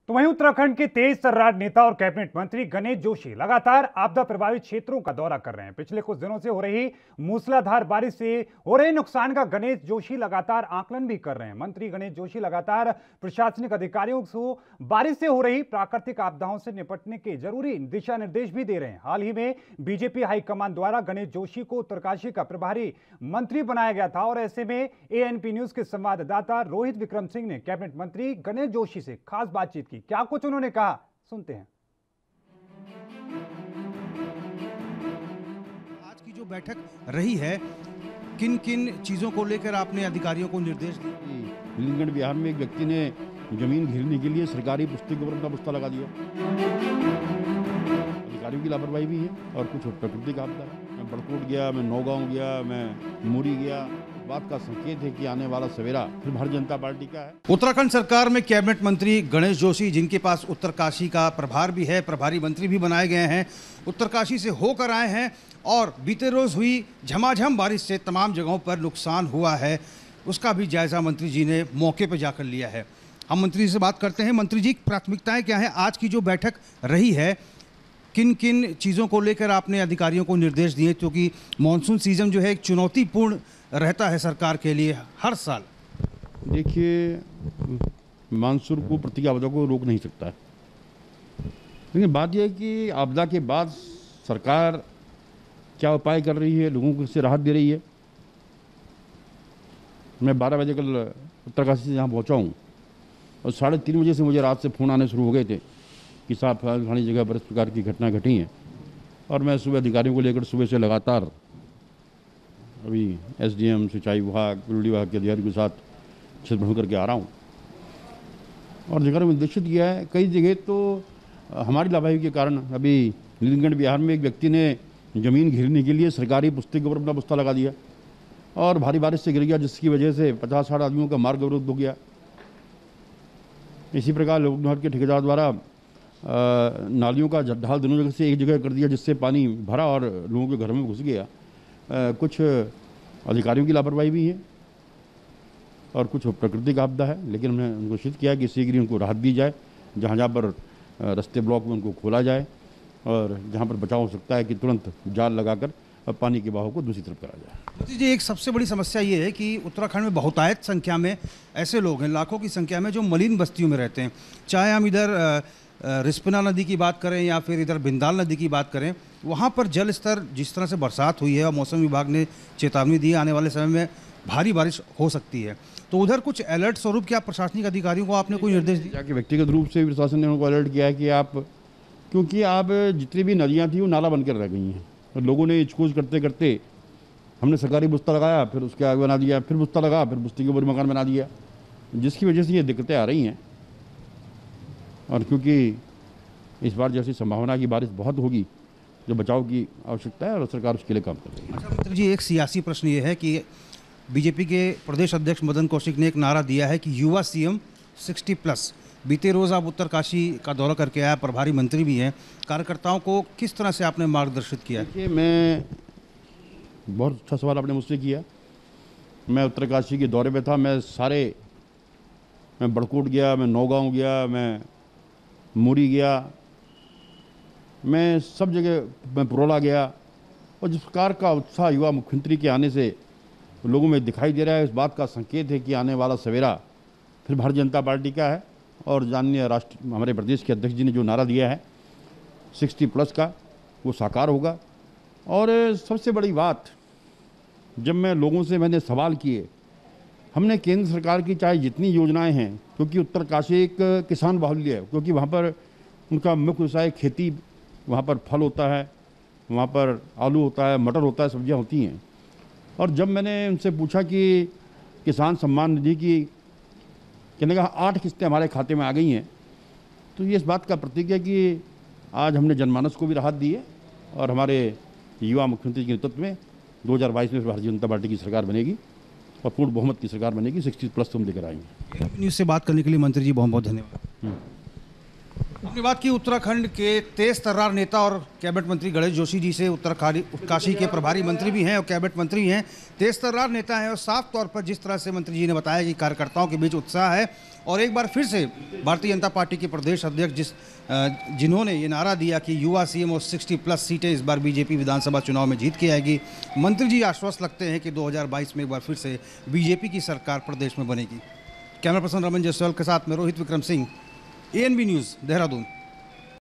तो वहीं उत्तराखंड के तेज तर्रार नेता और कैबिनेट मंत्री गणेश जोशी लगातार आपदा प्रभावित क्षेत्रों का दौरा कर रहे हैं। पिछले कुछ दिनों से हो रही मूसलाधार बारिश से हो रहे नुकसान का गणेश जोशी लगातार आकलन भी कर रहे हैं। मंत्री गणेश जोशी लगातार प्रशासनिक अधिकारियों को बारिश से हो रही प्राकृतिक आपदाओं से निपटने के जरूरी दिशा निर्देश भी दे रहे हैं। हाल ही में बीजेपी हाईकमान द्वारा गणेश जोशी को उत्तरकाशी का प्रभारी मंत्री बनाया गया था और ऐसे में एएनपी न्यूज के संवाददाता रोहित विक्रम सिंह ने कैबिनेट मंत्री गणेश जोशी से खास बातचीत की। क्या कुछ उन्होंने कहा, सुनते हैं। आज की जो बैठक रही है, किन किन चीजों को लेकर आपने अधिकारियों को निर्देश दिए? नीलगढ़ बिहार में एक व्यक्ति ने जमीन घेरने के लिए सरकारी पुस्तक के ऊपर अपना पुस्ता लगा दिया। अधिकारियों की लापरवाही भी है और कुछ प्रकृति का आपदा है। मैं बड़कोट गया, मैं नौगांव गया, मैं मुरी गया। बात का संकेत है कि आने वाला सवेरा फिर भारतीय जनता पार्टी का है। उत्तराखंड सरकार में कैबिनेट मंत्री गणेश जोशी, जिनके पास उत्तरकाशी का प्रभार भी है, प्रभारी मंत्री भी बनाए गए हैं, उत्तरकाशी से होकर आए हैं और बीते रोज हुई झमाझम बारिश से तमाम जगहों पर नुकसान हुआ है, उसका भी जायजा मंत्री जी ने मौके पर जाकर लिया है। हम मंत्री जी से बात करते हैं। मंत्री जी, प्राथमिकताएं क्या है? आज की जो बैठक रही है, किन किन चीज़ों को लेकर आपने अधिकारियों को निर्देश दिए, क्योंकि मानसून सीजन जो है एक चुनौतीपूर्ण रहता है सरकार के लिए हर साल? देखिए, मानसून को प्रतिकूल आपदा को रोक नहीं सकता है, लेकिन बात यह है कि आपदा के बाद सरकार क्या उपाय कर रही है, लोगों को इससे राहत दे रही है। मैं 12 बजे कल उत्तरकाशी से यहाँ पहुँचा हूँ और 3:30 बजे से मुझे रात से फ़ोन आने शुरू हो गए थे कि साहब फलानी जगह पर इस प्रकार की घटना घटी है। और मैं सुबह अधिकारियों को लेकर सुबह से लगातार अभी एसडीएम, सिंचाई विभाग, बिजली विभाग के अधिकारियों के साथ क्षेत्र भ्रमण करके आ रहा हूँ और जगह में निरीक्षित किया है। कई जगह तो हमारी लापरवाही के कारण अभी नीलगढ़ बिहार में एक व्यक्ति ने जमीन घेरने के लिए सरकारी पुस्तक के ऊपर अपना पुस्ता लगा दिया और भारी बारिश से गिर गया, जिसकी वजह से 50-60 आदमियों का मार्ग अवरुद्ध हो गया। इसी प्रकार लोक निर्माण के ठेकेदार द्वारा नालियों का ढाल दोनों जगह से एक जगह कर दिया, जिससे पानी भरा और लोगों के घर में घुस गया। कुछ अधिकारियों की लापरवाही भी है और कुछ प्रकृति का आपदा है, लेकिन हमने उनको सूचित किया कि शीघ्र उनको राहत दी जाए। जहाँ जहाँ पर रास्ते ब्लॉक में उनको खोला जाए और जहाँ पर बचाव हो सकता है कि तुरंत जाल लगाकर पानी के बहाव को दूसरी तरफ करा जाए। मोदी जी, एक सबसे बड़ी समस्या ये है कि उत्तराखंड में बहुतायत संख्या में ऐसे लोग हैं, लाखों की संख्या में, जो मलिन बस्तियों में रहते हैं। चाहे हम इधर रिस्पना नदी की बात करें या फिर इधर बिंदाल नदी की बात करें, वहाँ पर जल स्तर, जिस तरह से बरसात हुई है और मौसम विभाग ने चेतावनी दी आने वाले समय में भारी बारिश हो सकती है, तो उधर कुछ अलर्ट स्वरूप क्या प्रशासनिक अधिकारियों को आपने कोई निर्देश दिया? कि व्यक्तिगत रूप से प्रशासन ने उनको अलर्ट किया है कि आप, क्योंकि आप जितनी भी नदियाँ थी वो नाला बनकर रह गई हैं और लोगों ने इचकूच करते करते, हमने सरकारी बुस्ता लगाया, फिर उसके आगे बना दिया, फिर बुस्ता लगा, फिर बुस्ते के ऊपर मकान बना दिया, जिसकी वजह से ये दिक्कतें आ रही हैं। और क्योंकि इस बार जैसी संभावना की बारिश बहुत होगी, जो बचाव की आवश्यकता है और सरकार उसके लिए काम कर रही है। अच्छा मंत्री जी, एक सियासी प्रश्न ये है कि बीजेपी के प्रदेश अध्यक्ष मदन कौशिक ने एक नारा दिया है कि युवा सीएम 60+। बीते रोज़ आप उत्तरकाशी का दौरा करके आया, प्रभारी मंत्री भी हैं, कार्यकर्ताओं को किस तरह से आपने मार्गदर्शित किया? देखिए, मैं बहुत अच्छा सवाल आपने मुझसे किया। मैं उत्तरकाशी के दौरे पे था। मैं बड़कोट गया, मैं नौगांव गया, मैं मुरी गया, मैं सब जगह, मैं पुरोला गया और जिस प्रकार का उत्साह युवा मुख्यमंत्री के आने से लोगों में दिखाई दे रहा है, इस बात का संकेत है कि आने वाला सवेरा फिर भारतीय जनता पार्टी का है। और जानिए, हमारे प्रदेश के अध्यक्ष जी ने जो नारा दिया है 60+ का, वो साकार होगा। और सबसे बड़ी बात, जब मैं लोगों से मैंने सवाल किए, हमने केंद्र सरकार की चाहे जितनी योजनाएं हैं, क्योंकि उत्तरकाशी एक किसान बाहुल्य है, क्योंकि वहाँ पर उनका मुख्य व्यवसाय खेती, वहाँ पर फल होता है, वहाँ पर आलू होता है, मटर होता है, सब्जियाँ होती हैं। और जब मैंने उनसे पूछा कि किसान सम्मान निधि की, कहने का 8 किस्तें हमारे खाते में आ गई हैं, तो ये इस बात का प्रतीक है कि आज हमने जनमानस को भी राहत दी है और हमारे युवा मुख्यमंत्री के नेतृत्व में 2022 में भारतीय जनता पार्टी की सरकार बनेगी और पूर्ण बहुमत की सरकार बनेगी। 60+ हम लेकर आएंगे। न्यूज़ से बात करने के लिए मंत्री जी बहुत बहुत धन्यवाद। अपनी बात की उत्तराखंड के तेज तर्रार नेता और कैबिनेट मंत्री गणेश जोशी जी से। उत्तरकाशी के प्रभारी मंत्री भी हैं और कैबिनेट मंत्री भी हैं, तेज तर्रार नेता हैं और साफ तौर पर जिस तरह से मंत्री जी ने बताया कि कार्यकर्ताओं के बीच उत्साह है और एक बार फिर से भारतीय जनता पार्टी के प्रदेश अध्यक्ष जिन्होंने ये नारा दिया कि युवा सीएम और 60+ सीटें इस बार बीजेपी विधानसभा चुनाव में जीत के आएगी। मंत्री जी आश्वस्त लगते हैं कि 2022 में एक बार फिर से बीजेपी की सरकार प्रदेश में बनेगी। कैमरा पर्सन रमन जायसवाल के साथ में रोहित विक्रम सिंह, ANB न्यूज़, देहरादून।